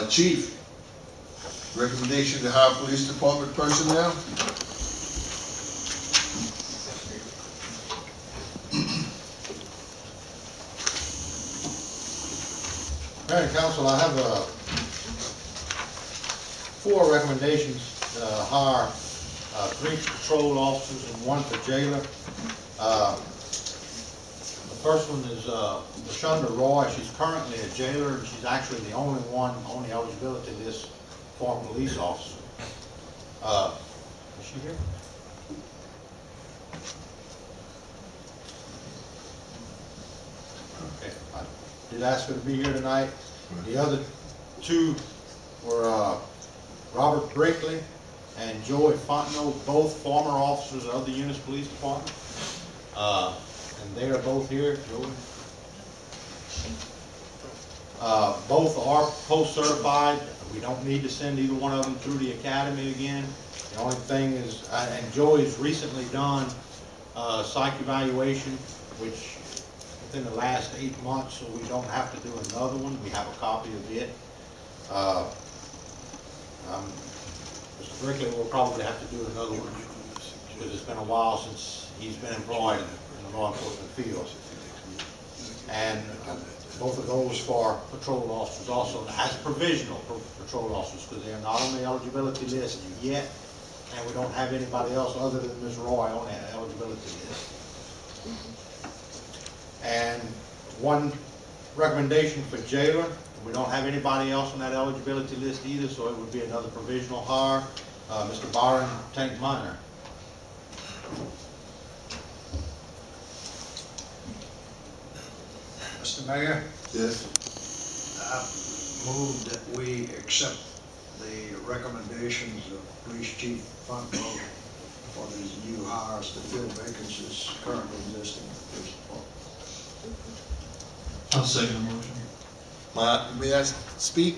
Chief, recommendation to hire police department personnel? Mayor and Council, I have 4 recommendations to hire 3 patrol officers and 1 for jailer. The first one is Shonda Roy. She's currently a jailer, and she's actually the only one on the eligibility list for a police officer. Is she here? Okay, I did ask her to be here tonight. The other 2 were Robert Brickley and Joey Fontenot, both former officers of the Eunice Police Department. And they are both here, Joey. Both are post-certified. We don't need to send either one of them through the academy again. The only thing is, and Joey's recently done psych evaluation, which within the last 8 months, so we don't have to do another one. We have a copy of it. Mr. Brickley will probably have to do another one because it's been a while since he's been employed in the law enforcement field. And both of those for patrol officers also as provisional patrol officers, because they are not on the eligibility list yet, and we don't have anybody else other than Ms. Roy on that eligibility list. And 1 recommendation for jailer. We don't have anybody else on that eligibility list either, so it would be another provisional hire, Mr. Byron Tank Miner. Mr. Mayor, Yes. I move that we accept the recommendations of Police Chief Fontenot for these new hires to fill vacancies currently existing in the police department. I'll second the motion. May I speak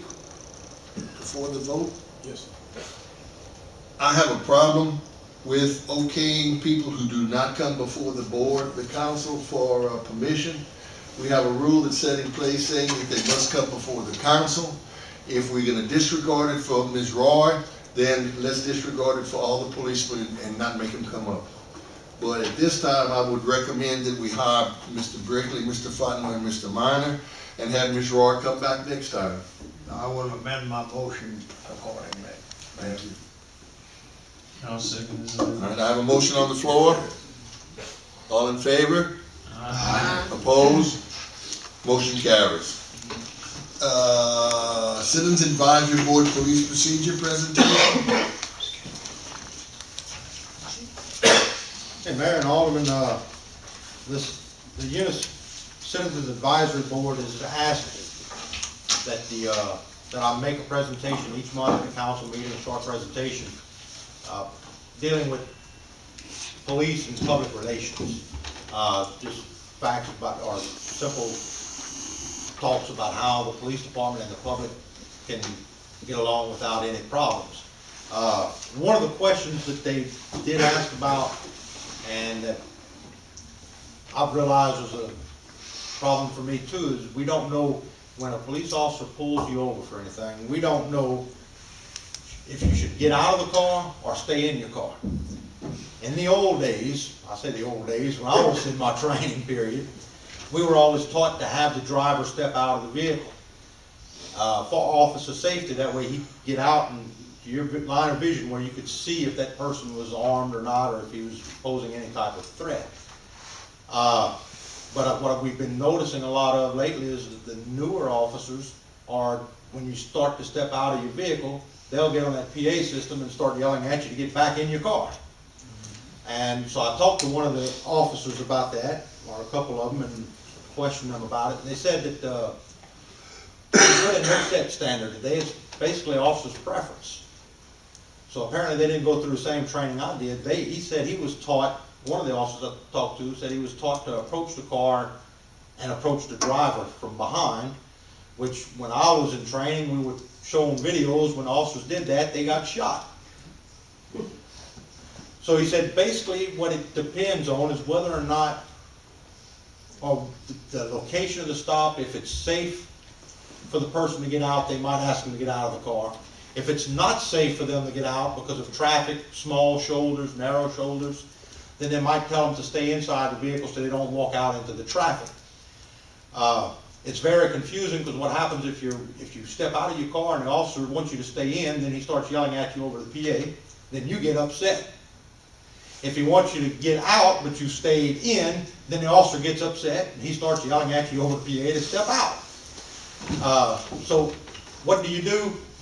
before the vote? Yes. I have a problem with okaying people who do not come before the board, the council, for permission. We have a rule that's set in place saying that they must come before the council. If we're gonna disregard it for Ms. Roy, then let's disregard it for all the policemen and not make them come up. But at this time, I would recommend that we hire Mr. Brickley, Mr. Fontenot, and Mr. Miner, and have Ms. Roy come back next time. I will amend my motion accordingly. Thank you. I'll second this. All right, I have a motion on the floor. All in favor? Opposed? Motion carries. Citizens Advisory Board Police Procedure presentation. Hey, Mayor and Alderman, the Eunice Citizens Advisory Board is asked that that I make a presentation each month at the council meeting, a short presentation, dealing with police and public relations. Just facts about, or simple talks about how the police department and the public can get along without any problems. One of the questions that they did ask about, and that I've realized was a problem for me too, is we don't know when a police officer pulls you over for anything, we don't know if you should get out of the car or stay in your car. In the old days, I say the old days, when I was in my training period, we were always taught to have the driver step out of the vehicle for officer safety. That way he'd get out and your line of vision where you could see if that person was armed or not, or if he was posing any type of threat. But what we've been noticing a lot of lately is that the newer officers are, when you start to step out of your vehicle, they'll get on that PA system and start yelling at you to get back in your car. And so I talked to one of the officers about that, or a couple of them, and questioned them about it. And they said that there's really no set standard today. It's basically officer's preference. So apparently they didn't go through the same training I did. He said he was taught, one of the officers I talked to said he was taught to approach the car and approach the driver from behind, which when I was in training, we were showing videos when the officers did that, they got shot. So he said basically what it depends on is whether or not, or the location of the stop, if it's safe for the person to get out, they might ask them to get out of the car. If it's not safe for them to get out because of traffic, small shoulders, narrow shoulders, then they might tell them to stay inside the vehicle so they don't walk out into the traffic. It's very confusing because what happens if you step out of your car and the officer wants you to stay in, then he starts yelling at you over the PA, then you get upset. If he wants you to get out but you stayed in, then the officer gets upset and he starts yelling at you over the PA to step out. So what do?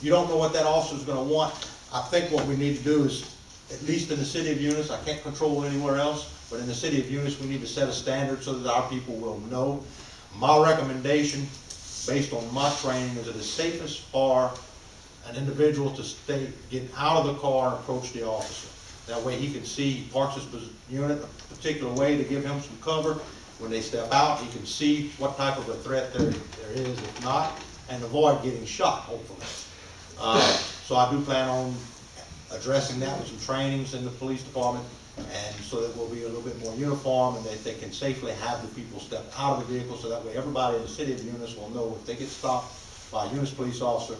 You don't know what that officer's going to want. I think what we need to do is, at least in the city of Eunice, I can't control anywhere else, but in the city of Eunice, we need to set a standard so that our people will know. My recommendation, based on my training, is it is safest for an individual to get out of the car and approach the officer. That way he can see, he parks his unit a particular way to give him some cover. When they step out, he can see what type of a threat there is, if not, and avoid getting shot, hopefully. So I do plan on addressing that with some trainings in the police department, and so that we'll be a little bit more uniform and that they can safely have the people step out of the vehicle, so that way everybody in the city of Eunice will know if they get stopped by a Eunice police officer,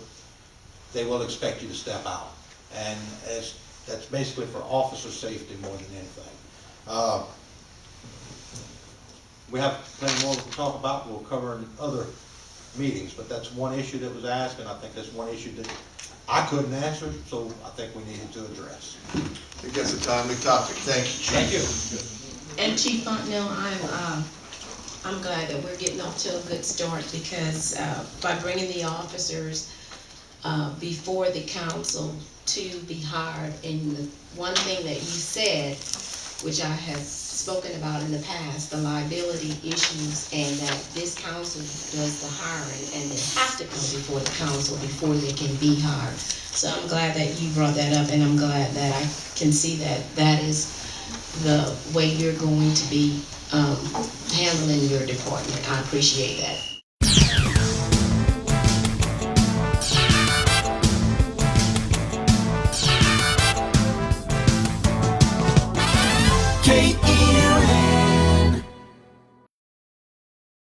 they will expect you to step out. And that's basically for officer safety more than anything. We have plenty more to talk about. We'll cover in other meetings, but that's one issue that was asked, and I think that's one issue that I couldn't answer, so I think we needed to address. I think that's a timely topic. Thank you, Chief. Thank you. And Chief Fontenot, I'm glad that we're getting off to a good start, because by bringing the officers before the council to be hired, and the one thing that you said, which I have spoken about in the past, the liability issues, and that this council does the hiring, and they have to come before the council before they can be hired. So I'm glad that you brought that up, and I'm glad that I can see that that is the way you're going to be handling your department. I appreciate that. K-E